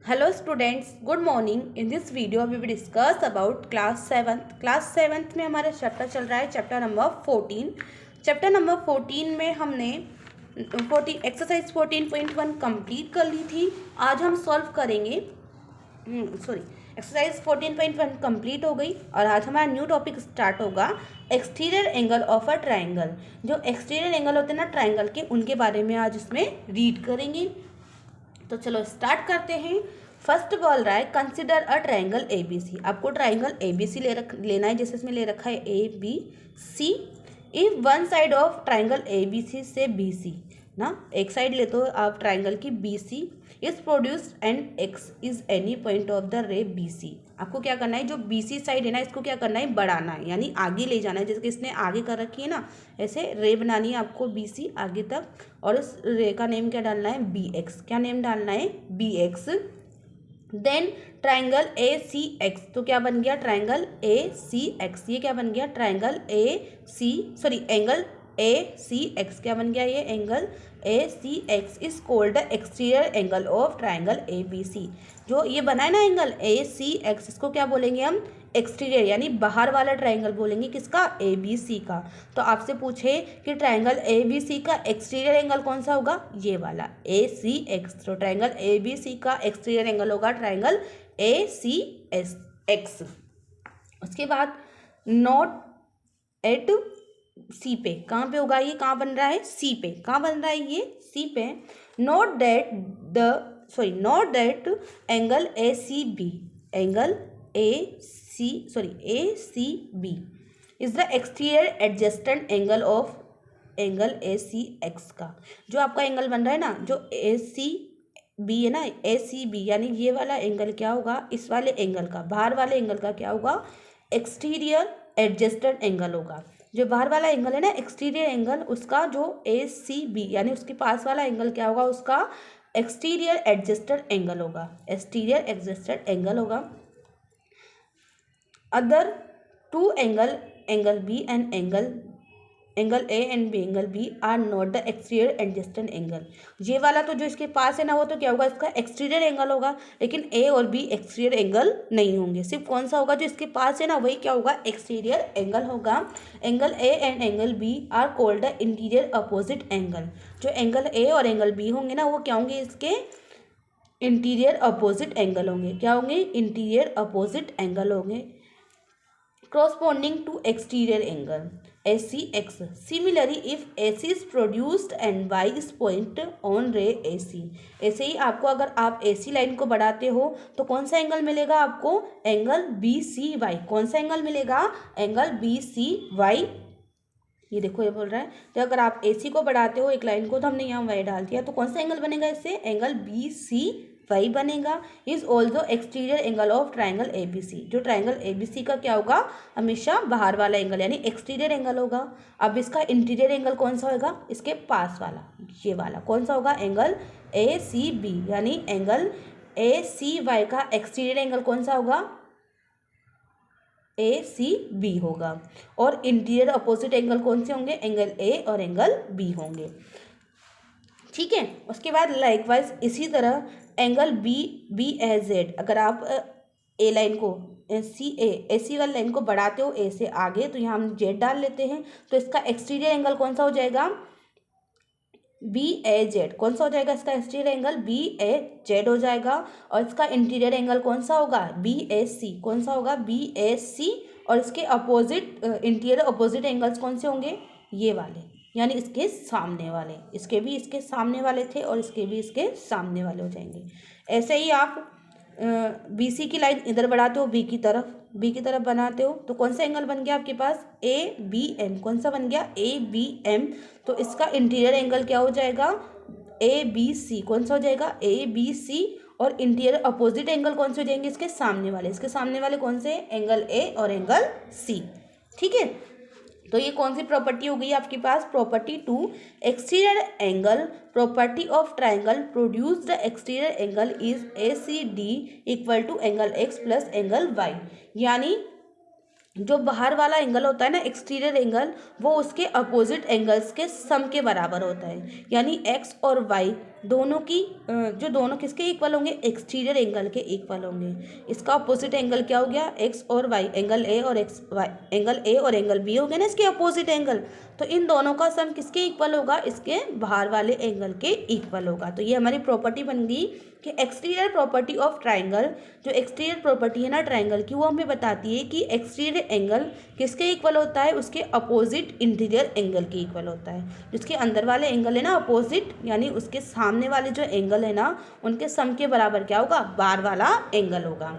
Hello students, good morning. In this video we will discuss about class 7th. Class 7th में हमारा chapter चल रहा है chapter number 14. Chapter number 14 में हमने 14 एक्सरसाइज 14.1 कंप्लीट कर ली थी. आज हम सॉल्व करेंगे एक्सरसाइज 14.1 कंप्लीट हो गई और आज हमारा न्यू टॉपिक स्टार्ट होगा exterior angle of a triangle. जो एक्सटीरियर एंगल होते हैं ना ट्राइंगल के, उनके बारे में आज इसमें रीड करेंगे. तो चलो स्टार्ट करते हैं. फर्स्ट बोल रहा है consider a triangle A B C. आपको ट्राइंगल ए बी सी लेना है, जैसे इसमें ले रखा है A B C. If one side of triangle A B C से बी सी ना, एक साइड ले तो आप ट्राइंगल की B C is produced and X is any point of the ray B C. आपको क्या करना है, जो बी सी साइड है ना, इसको क्या करना है, बढ़ाना है, यानी आगे ले जाना है. जैसे कि इसने आगे कर रखी है ना, ऐसे रे बनानी है आपको बी सी आगे तक. और इस रे का नेम क्या डालना है, बी एक्स. क्या नेम डालना है, B X. Then triangle A C X. तो क्या बन गया, ट्राइंगल ए सी एक्स. ये क्या बन गया, triangle A C angle A C X. क्या बन गया, ये angle A C X is called the exterior angle of triangle A B C. जो ये बना है ना एंगल ए सी एक्स, इसको क्या बोलेंगे हम, एक्सटीरियर, यानी बाहर वाला ट्राइंगल बोलेंगे. किसका, ए बी सी का. तो आपसे पूछे कि ट्राइंगल ए बी सी का एक्सटीरियर एंगल कौन सा होगा, ये वाला ए सी एक्स. तो ट्राइंगल ए बी सी का एक्सटीरियर एंगल होगा triangle A C S X. उसके बाद नॉट एट सी पे, कहाँ पे होगा ये, कहाँ बन रहा है, सी पे. कहाँ बन रहा है ये, सी पे. Note that angle A C B, angle A C B is the exterior adjacent angle of angle A C X का. जो आपका एंगल बन रहा है ना, जो ए सी बी है ना, ए सी बी, यानी ये वाला एंगल क्या होगा, इस वाले एंगल का, बाहर वाले एंगल का क्या होगा, एक्सटीरियर एडजस्टेड एंगल होगा. जो बाहर वाला एंगल है ना, एक्सटीरियर एंगल, उसका जो ए सी बी यानी उसके पास वाला एंगल क्या होगा, उसका एक्सटीरियर एडजस्टेड एंगल होगा. एक्सटीरियर एडजस्टेड एंगल होगा. Other two angle B and angle A and B, angle B are not the exterior adjusted angle. ये वाला तो जो इसके पास है ना, वो तो क्या होगा, इसका एक्सटीरियर एंगल होगा. लेकिन ए और बी एक्सटीरियर एंगल नहीं होंगे. सिर्फ कौन सा होगा, जो इसके पास है ना, वही क्या होगा, एक्सटीरियर एंगल होगा. Angle A and angle B are called the interior opposite angle. जो एंगल ए और एंगल बी होंगे ना, वो क्या होंगे, इसके इंटीरियर अपोजिट एंगल होंगे. क्या होंगे, इंटीरियर अपोजिट एंगल होंगे. corresponding to exterior angle ACX. Similarly, if AC is produced and Y is point on ray AC. ऐसे ही आपको अगर आप AC लाइन को बढ़ाते हो तो कौन सा एंगल मिलेगा आपको, एंगल BCY. कौन सा एंगल मिलेगा, एंगल BCY. ये देखो ये बोल रहा है, तो अगर आप AC को बढ़ाते हो एक लाइन को, तो हमने यहाँ Y डाल दिया, तो कौन सा एंगल बनेगा इससे, एंगल BCY बनेगा. Is also exterior angle of triangle A B C. जो ट्राइंगल ए बी सी का क्या होगा, हमेशा बाहर वाला एंगल यानी एक्सटीरियर एंगल होगा. अब इसका इंटीरियर एंगल कौन सा होगा, इसके पास वाला, ये वाला कौन सा होगा, एंगल ए सी बी, यानी एंगल ए सी वाई का एक्सटीरियर एंगल कौन सा होगा, ए सी बी होगा. और इंटीरियर अपोजिट एंगल कौन से होंगे, एंगल ए और एंगल बी होंगे. ठीक है. उसके बाद लाइकवाइज इसी तरह एंगल बी ए जेड, अगर आप ए लाइन को ए सी वाली लाइन को बढ़ाते हो ए से आगे, तो यहाँ हम जेड डाल लेते हैं. तो इसका एक्सटीरियर एंगल कौन सा हो जाएगा, बी ए जेड. कौन सा हो जाएगा इसका एक्सटीरियर एंगल, बी ए जेड हो जाएगा. और इसका इंटीरियर एंगल कौन सा होगा, बी ए सी. कौन सा होगा, बी ए सी. और इसके अपोजिट इंटीरियर अपोजिट एंगल्स कौन से होंगे, ये वाले, यानी इसके सामने वाले. इसके भी इसके सामने वाले थे और इसके भी इसके सामने वाले हो जाएंगे. ऐसे ही आप बी सी की लाइन इधर बढ़ाते हो बी की तरफ बनाते हो, तो कौन सा एंगल बन गया आपके पास, ए बी एम. कौन सा बन गया, ए बी एम. तो इसका इंटीरियर एंगल क्या हो जाएगा, ए बी सी. कौन सा हो जाएगा, ए बी सी. और इंटीरियर अपोजिट एंगल कौन से हो जाएंगे, इसके सामने वाले कौन से, एंगल ए और एंगल सी. ठीक है. तो ये कौन सी प्रॉपर्टी हो गई आपके पास, property 2. Exterior angle property of triangle produce the exterior angle is A C D equal to angle X plus angle Y. यानी जो बाहर वाला एंगल होता है ना, एक्सटीरियर एंगल, वो उसके अपोजिट एंगल्स के सम के बराबर होता है. यानी एक्स और वाई दोनों की जो दोनों किसके इक्वल होंगे, एक्सटीरियर एंगल के इक्वल होंगे। इसका अपोजिट एंगल क्या हो गया, एक्स और वाई, एंगल ए और एक्स वाई, एंगल ए और एंगल बी हो गया ना इसके अपोजिट एंगल। तो इन दोनों का सम किसके इक्वल होगा, इसके बाहर वाले एंगल के इक्वल होगा। तो ये हमारी प्रॉपर्टी बन गई कि एक्सटीरियर प्रॉपर्टी ऑफ ट्राइंगल, जो एक्सटीरियर प्रॉपर्टी है ना ट्राइंगल की, वो हमें बताती है कि एक्सटीरियर एंगल किसके इक्वल होता है, उसके अपोजिट इंटीरियर एंगल के इक्वल होता है। जिसके अंदर वाले एंगल है ना अपोजिट, यानी उसके सामने वाले जो एंगल है ना उनके सम के बराबर क्या होगा, बाहर वाला एंगल होगा।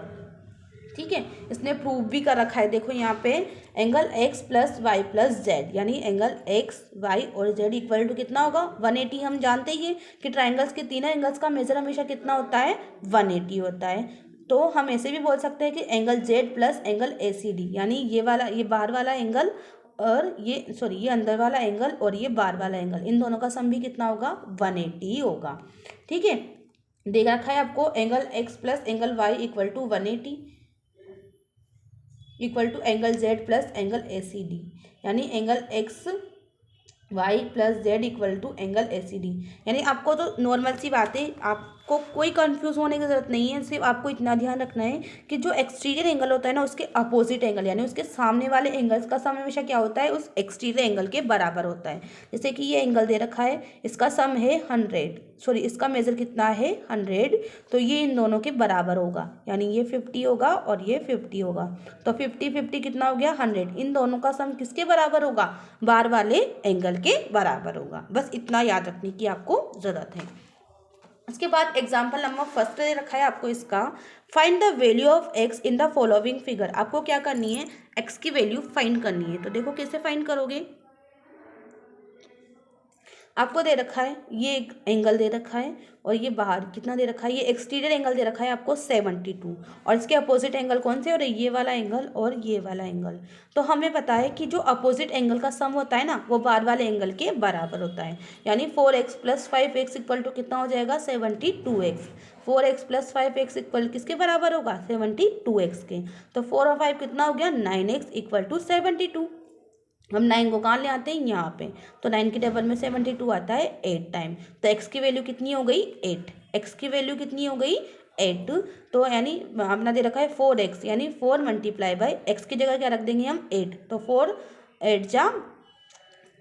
ठीक है, इसने प्रूव भी कर रखा है, देखो यहाँ पे angle X plus Y plus Z, यानी एंगल एक्स वाई और जेड इक्वल टू कितना होगा 180। हम जानते ही हैं कि ट्राइंगल्स के तीनों एंगल्स का मेजर हमेशा कितना होता है, 180 होता है। तो हम ऐसे भी बोल सकते हैं कि angle Z plus angle A C D, यानी ये वाला, ये बाहर वाला एंगल और ये अंदर वाला एंगल और ये बाहर वाला एंगल, इन दोनों का सम भी कितना होगा, 180 होगा। ठीक है, देख रखा है आपको angle X plus angle Y equal to 180 equal to angle Z plus angle A C D, यानी angle X Y plus Z equal to angle A C D. यानी आपको तो नॉर्मल सी बात है, आपको कोई कंफ्यूज होने की ज़रूरत नहीं है। सिर्फ आपको इतना ध्यान रखना है कि जो एक्सटीरियर एंगल होता है ना उसके अपोजिट एंगल, यानी उसके सामने वाले एंगल्स का सम हमेशा क्या होता है, उस एक्सटीरियर एंगल के बराबर होता है। जैसे कि ये एंगल दे रखा है, इसका सम है 100, सॉरी इसका मेजर कितना है 100, तो ये इन दोनों के बराबर होगा, यानी ये 50 होगा और ये 50 होगा। तो 50-50 कितना हो गया 100, इन दोनों का सम किसके बराबर होगा, बाहर वाले एंगल के बराबर होगा। बस इतना याद रखने की आपको ज़रूरत है। इसके बाद एग्जाम्पल नंबर फर्स्ट दे रखा है आपको इसका, find the value of x in the following figure. आपको क्या करनी है, एक्स की वैल्यू फाइंड करनी है। तो देखो कैसे फाइंड करोगे, आपको दे रखा है ये एक एंगल दे रखा है और ये बाहर कितना दे रखा है, ये एक्सटीरियर एंगल दे रखा है आपको 72, और इसके अपोजिट एंगल कौन से, और ये वाला एंगल और ये वाला एंगल। तो हमें पता है कि जो अपोजिट एंगल का सम होता है ना वो बाहर वाले एंगल के बराबर होता है, यानी 4x plus 5x equal to कितना हो जाएगा 72x। 4x plus 5x equal किसके बराबर होगा, 72x के। तो 4 और 5 कितना हो गया 9x इक्वल टू 72। हम 9 को कहाँ ले आते हैं, यहाँ पे, तो 9 के टेबल में 72 आता है 8 टाइम। तो x की वैल्यू कितनी हो गई 8, x की वैल्यू कितनी हो गई 8। तो यानी अपना दे रखा है 4x, यानी 4 मल्टीप्लाई बाई एक्स की जगह क्या रख देंगे हम 8, तो 4 8 जा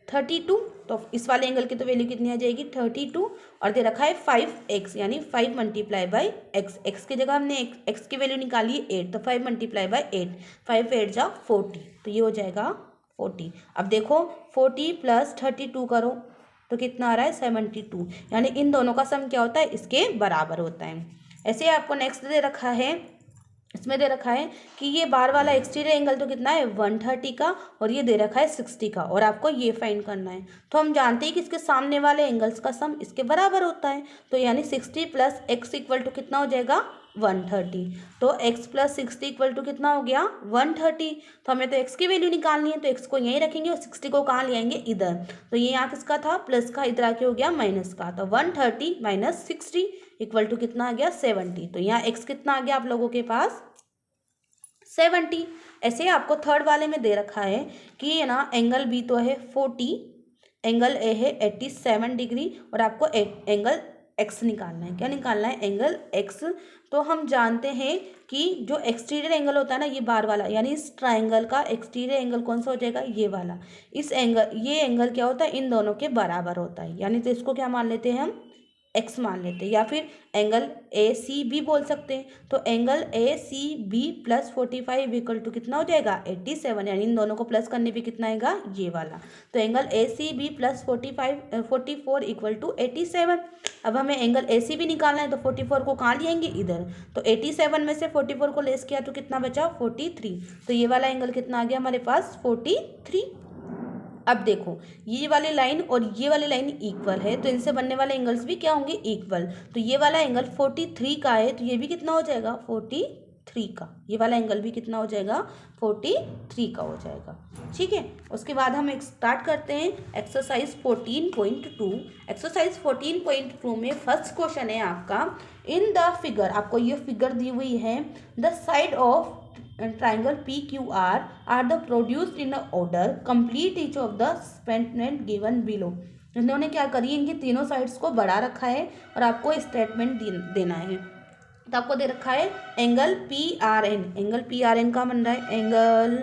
32। तो इस वाले एंगल की तो वैल्यू कितनी आ जाएगी 32, और दे रखा है 5x, यानी 5 मल्टीप्लाई बाई एक्स, एक्स की जगह हमने एक्स की वैल्यू निकाली है 8, तो 5 मल्टीप्लाई बाई 8, 5 8 जा 40, तो ये हो जाएगा 40। अब देखो 40 प्लस 32 करो तो कितना आ रहा है 72, यानी इन दोनों का सम क्या होता है, इसके बराबर होता है। ऐसे आपको नेक्स्ट दे रखा है, इसमें दे रखा है कि ये बाहर वाला एक्सटीरियर एंगल तो कितना है 130 का, और ये दे रखा है 60 का, और आपको ये फाइंड करना है। तो हम जानते हैं कि इसके सामने वाले एंगल्स का सम इसके बराबर होता है, तो यानी 60 प्लस एक्स इक्वल टू कितना हो जाएगा 130। तो x प्लस 60 इक्वल टू कितना हो गया 130। तो हमें तो x की वैल्यू निकालनी है, तो x को यहीं रखेंगे और 60 को कहाँ ले आएंगे इधर। तो ये यहाँ किसका था प्लस का, इधर आके हो गया माइनस का। तो 130 माइनस 60 इक्वल टू कितना आ गया 70। तो यहाँ x कितना आ गया आप लोगों के पास 70। ऐसे आपको थर्ड वाले में दे रखा है कि ये ना एंगल बी तो है 40, एंगल ए है 87 डिग्री, और आपको एंगल एक्स निकालना है। क्या निकालना है, एंगल एक्स। तो हम जानते हैं कि जो एक्सटीरियर एंगल होता है ना ये बाहर वाला, यानी इस ट्राइंगल का एक्सटीरियर एंगल कौन सा हो जाएगा, ये वाला। इस एंगल, ये एंगल क्या होता है इन दोनों के बराबर होता है, यानी तो इसको क्या मान लेते हैं हम एक्स मान लेते हैं, या फिर एंगल ए सी बी बोल सकते हैं। तो angle A C B plus 45 equal to कितना हो जाएगा 87, यानी इन दोनों को प्लस करने पे कितना आएगा ये वाला। तो angle A C B plus 44 equal to 87। अब हमें एंगल ए सी बी निकालना है, तो 44 को कहाँ लिएंगे इधर, तो 87 में से 44 को लेस किया तो कितना बचा 43। तो ये वाला एंगल कितना आ गया हमारे पास 43। अब देखो ये वाली लाइन और ये वाली लाइन इक्वल है, तो इनसे बनने वाले एंगल्स भी क्या होंगे इक्वल। तो ये वाला एंगल 43 का है, तो ये भी कितना हो जाएगा 43 का। ये वाला एंगल भी कितना हो जाएगा 43 का हो जाएगा। ठीक है, उसके बाद हम एक स्टार्ट करते हैं एक्सरसाइज 14.2। एक्सरसाइज 14.2 में फर्स्ट क्वेश्चन है आपका, इन द फिगर, आपको ये फिगर दी हुई है, the side of triangle PQR are the produced in a order, complete each of the statement given below। इन्होंने क्या करी, इनकी तीनों साइड्स को बढ़ा रखा है और आपको स्टेटमेंट देना है। तो आपको दे रखा है एंगल PRN, एंगल PRN का बन रहा है एंगल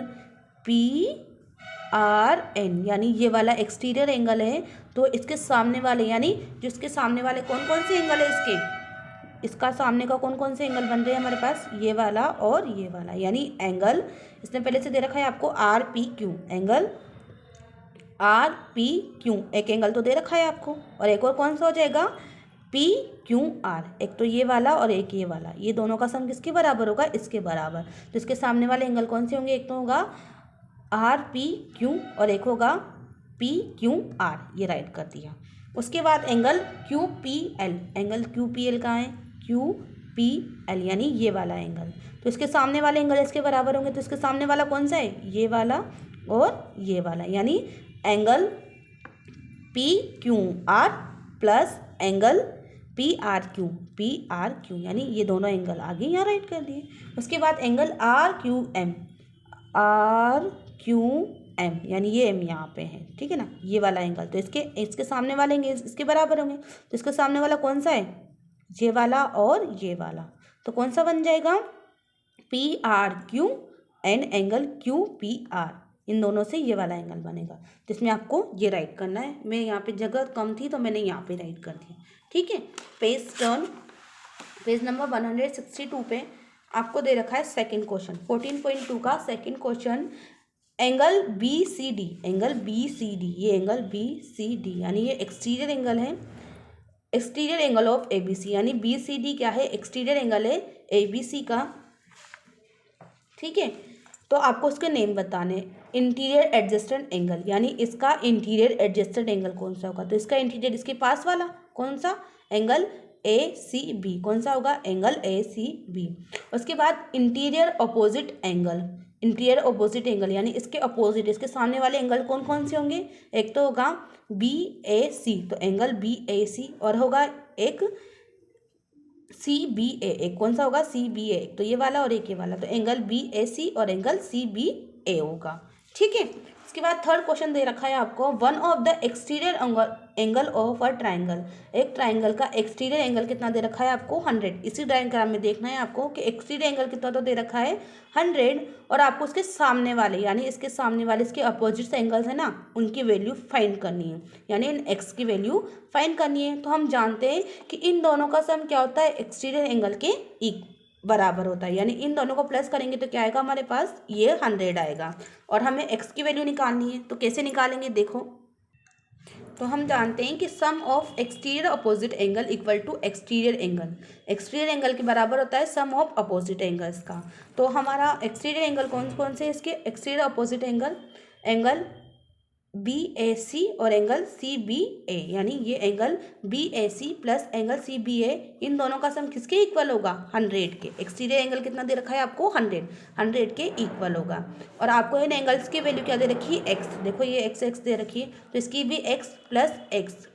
PRN, यानी ये वाला एक्सटीरियर एंगल है। तो इसके सामने वाले, यानी जो इसके सामने वाले कौन कौन से एंगल है इसका सामने का कौन कौन से एंगल बन रहे हैं हमारे पास, ये वाला और ये वाला, यानी एंगल इसने पहले से दे रखा है आपको RPQ, एंगल RPQ एक एंगल तो दे रखा है आपको, और एक और कौन सा हो जाएगा PQR, एक तो ये वाला और एक ये वाला, ये दोनों का सम किसके बराबर होगा, इसके बराबर। तो इसके सामने वाले एंगल कौन से होंगे, एक तो होगा RPQ और एक होगा PQR, ये राइट कर दिया। उसके बाद एंगल QPL, एंगल QPL कहाँ है, QPL यानी ये वाला एंगल। तो इसके सामने वाले एंगल इसके बराबर होंगे, तो इसके सामने वाला कौन सा है, ये वाला और ये वाला, यानी angle PQR plus angle PRQ, यानी ये दोनों एंगल आगे यहाँ राइट कर दिए। उसके बाद एंगल RQM, यानी ये M यहाँ पे है, ठीक है ना, ये वाला एंगल। तो इसके सामने वाले एंगल इसके बराबर होंगे, तो इसके सामने वाला कौन सा है, ये वाला और ये वाला, तो कौन सा बन जाएगा PRQ एंड एंगल QPR, इन दोनों से ये वाला एंगल बनेगा। तो इसमें आपको ये राइट करना है। मैं यहाँ पे जगह कम थी तो मैंने यहाँ पे राइट कर दिया, ठीक है। पेज नंबर 162 पे आपको दे रखा है सेकंड क्वेश्चन, 14.2 का second question, angle BCD, angle BCD, ये एंगल BCD यानी ये एक्सटीरियर एंगल है, एक्सटीरियर एंगल ऑफ ABC, यानी BCD क्या है, एक्सटीरियर एंगल है ABC का, ठीक है। तो आपको उसके नेम बताने, इंटीरियर एडजस्टेड एंगल, यानी इसका इंटीरियर एडजस्टेड एंगल कौन सा होगा, तो इसका इंटीरियर इसके पास वाला कौन सा, एंगल ACB, कौन सा होगा, एंगल ACB। उसके बाद interior opposite angle, interior opposite angle यानी इसके अपोजिट, इसके सामने वाले एंगल कौन कौन से होंगे, एक तो होगा BAC, तो एंगल BAC, और होगा एक CBA, एक कौन सा होगा CBA, एक तो ये वाला और एक ये वाला, तो एंगल BAC और एंगल CBA होगा, ठीक है। इसके बाद थर्ड क्वेश्चन दे रखा है आपको, one of the exterior angle of a triangle, एक ट्राइंगल का एक्सटीरियर एंगल कितना दे रखा है आपको 100। इसी डायग्राम में देखना है आपको कि एक्सटीरियर एंगल कितना तो दे रखा है 100, और आपको उसके सामने वाले, यानी इसके सामने वाले इसके अपोजिट एंगल्स है ना, उनकी वैल्यू फाइंड करनी है, यानी इन एक्स की वैल्यू फाइंड करनी है। तो हम जानते हैं कि इन दोनों का सम क्या होता है, एक्सटीरियर एंगल के बराबर होता है, यानी इन दोनों को प्लस करेंगे तो क्या आएगा हमारे पास, ये 100 आएगा, और हमें एक्स की वैल्यू निकालनी है। तो कैसे निकालेंगे, देखो, तो हम जानते हैं कि sum of exterior opposite angle equal to exterior angle, exterior angle के बराबर होता है सम ऑफ अपोजिट एंगल्स का। तो हमारा एक्सटीरियर एंगल कौन कौन से इसके exterior opposite angle, angle BAC और एंगल CBA, यानी ये angle BAC plus angle CBA, इन दोनों का सम किसके इक्वल होगा, 100 के। एक्सटीरियर एंगल कितना दे रखा है आपको 100 के इक्वल होगा, और आपको इन एंगल्स की वैल्यू क्या दे रखी है, x, देखो ये x दे रखी है, तो इसकी भी x प्लस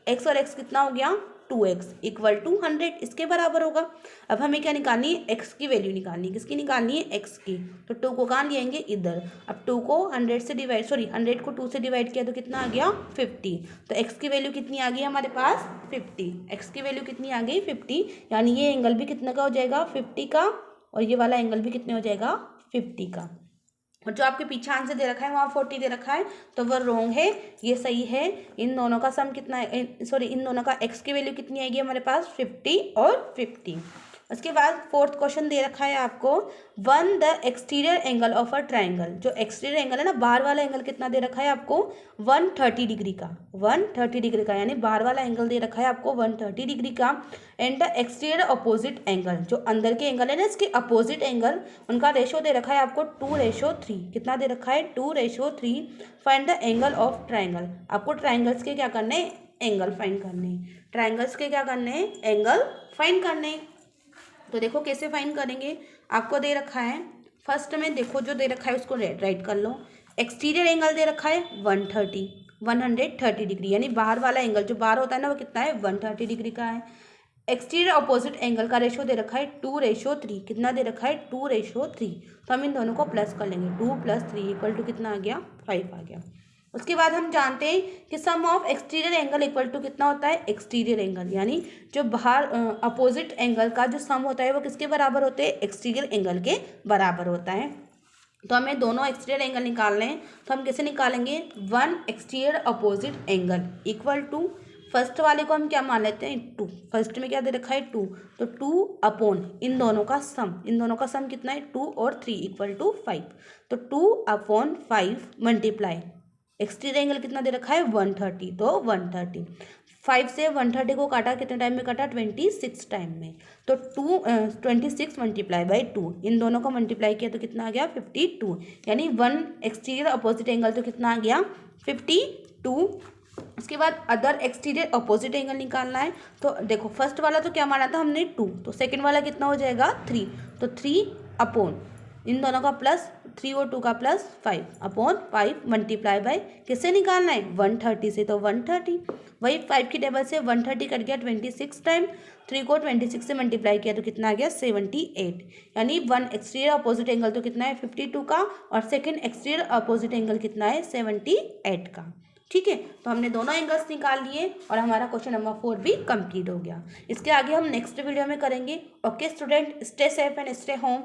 x और x कितना हो गया 2x इक्वल टू 100, इसके बराबर होगा। अब हमें क्या निकालनी है, x की वैल्यू निकालनी है, किसकी निकालनी है, x की। तो 2 को कहाँ लेंगे, इधर। अब 2 को 100 से डिवाइड, 100 को 2 से डिवाइड किया तो कितना आ गया 50। तो x की वैल्यू कितनी आ गई हमारे पास 50, x की वैल्यू कितनी आ गई 50, यानी ये एंगल भी कितना का हो जाएगा 50 का, और ये वाला एंगल भी कितने हो जाएगा 50 का। और जो आपके पीछे आंसर दे रखा है वहाँ 40 दे रखा है, तो वह रॉन्ग है, ये सही है। इन दोनों का सम कितना है, सॉरी इन दोनों का x की वैल्यू कितनी आएगी हमारे पास 50 और 50। उसके बाद फोर्थ क्वेश्चन दे रखा है आपको, one the exterior angle of a triangle, जो एक्सटीरियर एंगल है ना, बाहर वाला एंगल कितना दे रखा है आपको 130 डिग्री का, 130 डिग्री का, यानी बाहर वाला एंगल दे रखा है आपको 130 डिग्री का। And the exterior opposite angle, जो अंदर के एंगल है ना, इसके अपोजिट एंगल, उनका रेशो दे रखा है आपको 2:3, कितना दे रखा है 2:3। Find the angle of triangle, आपको ट्राइंगल्स के क्या करने हैं, एंगल फाइंड करने, ट्राइंगल्स के क्या करने हैं, एंगल फाइंड करने। तो देखो कैसे फाइंड करेंगे, आपको दे रखा है फर्स्ट में, देखो जो दे रखा है उसको राइट कर लो। एक्सटीरियर एंगल दे रखा है 130 डिग्री, यानी बाहर वाला एंगल जो बाहर होता है ना वो कितना है 130 डिग्री का है। एक्सटीरियर अपोजिट एंगल का रेशो दे रखा है 2:3, कितना दे रखा है 2:3। तो हम इन दोनों को प्लस कर लेंगे, 2 + 3 = कितना आ गया 5 आ गया। उसके बाद हम जानते हैं कि sum of exterior angle equal to कितना होता है, एक्सटीरियर एंगल यानी जो बाहर अपोजिट एंगल का जो सम होता है वो किसके बराबर होते हैं, एक्सटीरियर एंगल के बराबर होता है। तो हमें दोनों एक्सटीरियर एंगल निकालने हैं, तो हम कैसे निकालेंगे, one exterior opposite angle equal to, first वाले को हम क्या मान लेते हैं, टू, फर्स्ट में क्या दे रखा है, टू, तो टू अपॉन इन दोनों का सम, इन दोनों का सम कितना है, टू और थ्री इक्वल टू फाइव, तो two upon five multiply exterior angle कितना दे रखा है, 130, तो 130, 5 से 130 को काटा, कितने टाइम में काटा, 26 टाइम में, तो 26 मल्टीप्लाई बाई 2, इन दोनों को मल्टीप्लाई किया तो कितना आ गया, 52, यानी वन एक्सटीरियर अपोजिट एंगल तो कितना आ गया, 52। उसके बाद अदर एक्सटीरियर अपोजिट एंगल निकालना है, तो देखो फर्स्ट वाला तो क्या माना था हमने, 2, तो सेकेंड वाला कितना हो जाएगा, 3, तो 3 अपॉन इन दोनों का प्लस, 3 और 2 का प्लस 5 अपॉन 5 मल्टीप्लाई बाय किससे निकालना है, 130 से, तो 130, वही 5 की टेबल से 130 कट गया 26 टाइम, 3 को 26 से मल्टीप्लाई किया तो कितना आ गया, 78, यानी वन एक्सटीरियर अपोजिट एंगल तो कितना है, 52 का, और सेकेंड एक्सटीरियर अपोजिट एंगल कितना है, 78 का। ठीक है, तो हमने दोनों एंगल्स निकाल लिए और हमारा क्वेश्चन नंबर 4 भी कंप्लीट हो गया। इसके आगे हम नेक्स्ट वीडियो में करेंगे। Okay student, stay safe and stay home.